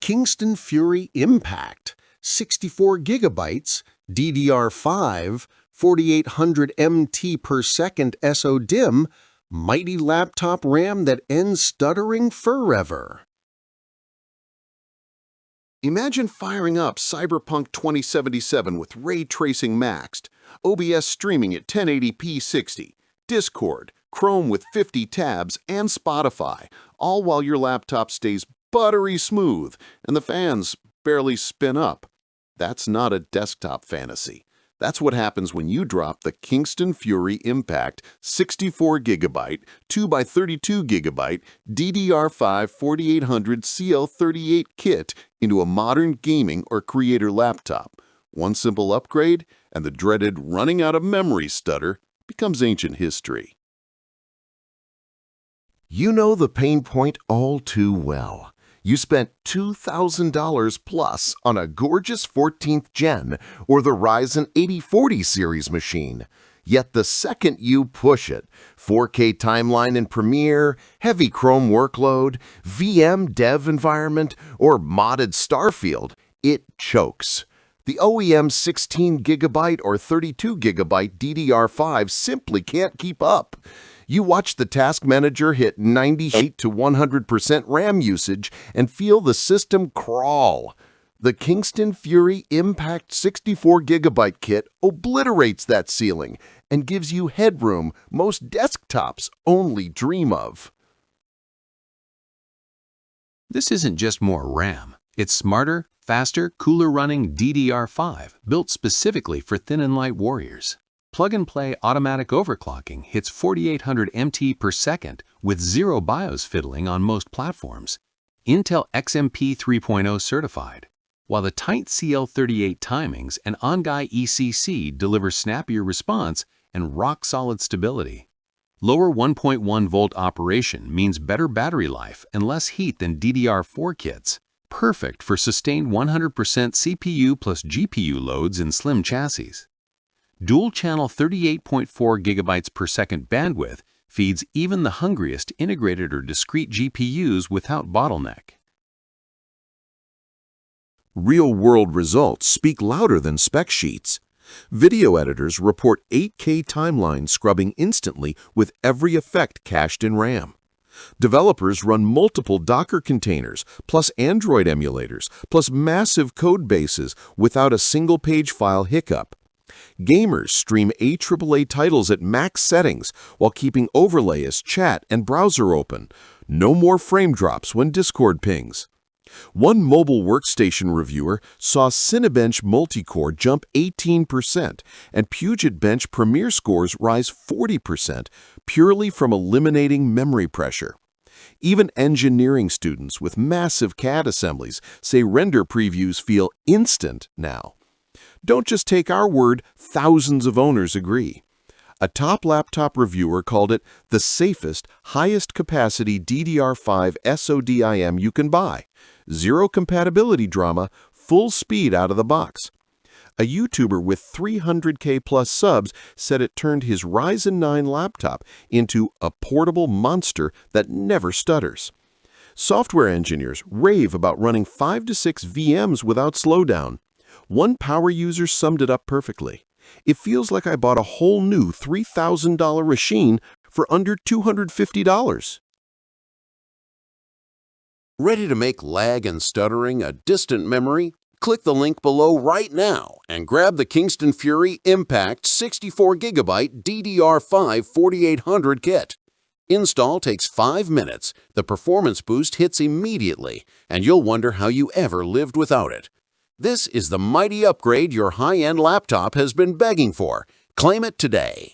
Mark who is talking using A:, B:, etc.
A: Kingston FURY Impact, 64GB DDR5, 4800 MT per second SODIMM, mighty laptop RAM that ends stuttering forever.
B: Imagine firing up Cyberpunk 2077 with ray tracing maxed, OBS streaming at 1080p 60, Discord, Chrome with 50 tabs, and Spotify, all while your laptop stays buttery smooth and the fans barely spin up. That's not a desktop fantasy. That's what happens when you drop the Kingston FURY Impact 64GB 2x32GB DDR5 4800 CL38 kit into a modern gaming or creator laptop. One simple upgrade, and the dreaded running out of memory stutter becomes ancient history.
C: You know the pain point all too well. You spent $2,000 plus on a gorgeous 14th gen or the Ryzen 8040 series machine. Yet the second you push it, 4K timeline in Premiere, heavy Chrome workload, VM dev environment, or modded Starfield, it chokes. The OEM 16GB or 32GB DDR5 simply can't keep up. You watch the task manager hit 98 to 100% RAM usage and feel the system crawl. The Kingston FURY Impact 64GB kit obliterates that ceiling and gives you headroom most desktops only dream of.
D: This isn't just more RAM. It's smarter, faster, cooler-running DDR5 built specifically for thin and light warriors. Plug-and-play automatic overclocking hits 4800 MT per second with zero BIOS fiddling on most platforms. Intel XMP 3.0 certified, while the tight CL38 timings and on-die ECC deliver snappier response and rock-solid stability. Lower 1.1 volt operation means better battery life and less heat than DDR4 kits, perfect for sustained 100% CPU+GPU loads in slim chassis. Dual-channel 38.4 GB per second bandwidth feeds even the hungriest integrated or discrete GPUs without bottleneck.
C: Real-world results speak louder than spec sheets. Video editors report 8K timeline scrubbing instantly with every effect cached in RAM. Developers run multiple Docker containers, plus Android emulators, plus massive code bases without a single-page file hiccup. Gamers stream AAA titles at max settings while keeping overlay as chat and browser open. No more frame drops when Discord pings. One mobile workstation reviewer saw Cinebench multicore jump 18% and Puget Bench Premier scores rise 40% purely from eliminating memory pressure. Even engineering students with massive CAD assemblies say render previews feel instant now. Don't just take our word, thousands of owners agree. A top laptop reviewer called it the safest, highest capacity DDR5 SODIMM you can buy. Zero compatibility drama, full speed out of the box. A YouTuber with 300K plus subs said it turned his Ryzen 9 laptop into a portable monster that never stutters. Software engineers rave about running 5 to 6 VMs without slowdown. One power user summed it up perfectly. It feels like I bought a whole new $3,000 machine for under $250.
B: Ready to make lag and stuttering a distant memory? Click the link below right now and grab the Kingston FURY Impact 64GB DDR5 4800 kit. Install takes 5 minutes, the performance boost hits immediately, and you'll wonder how you ever lived without it. This is the mighty upgrade your high-end laptop has been begging for. Claim it today.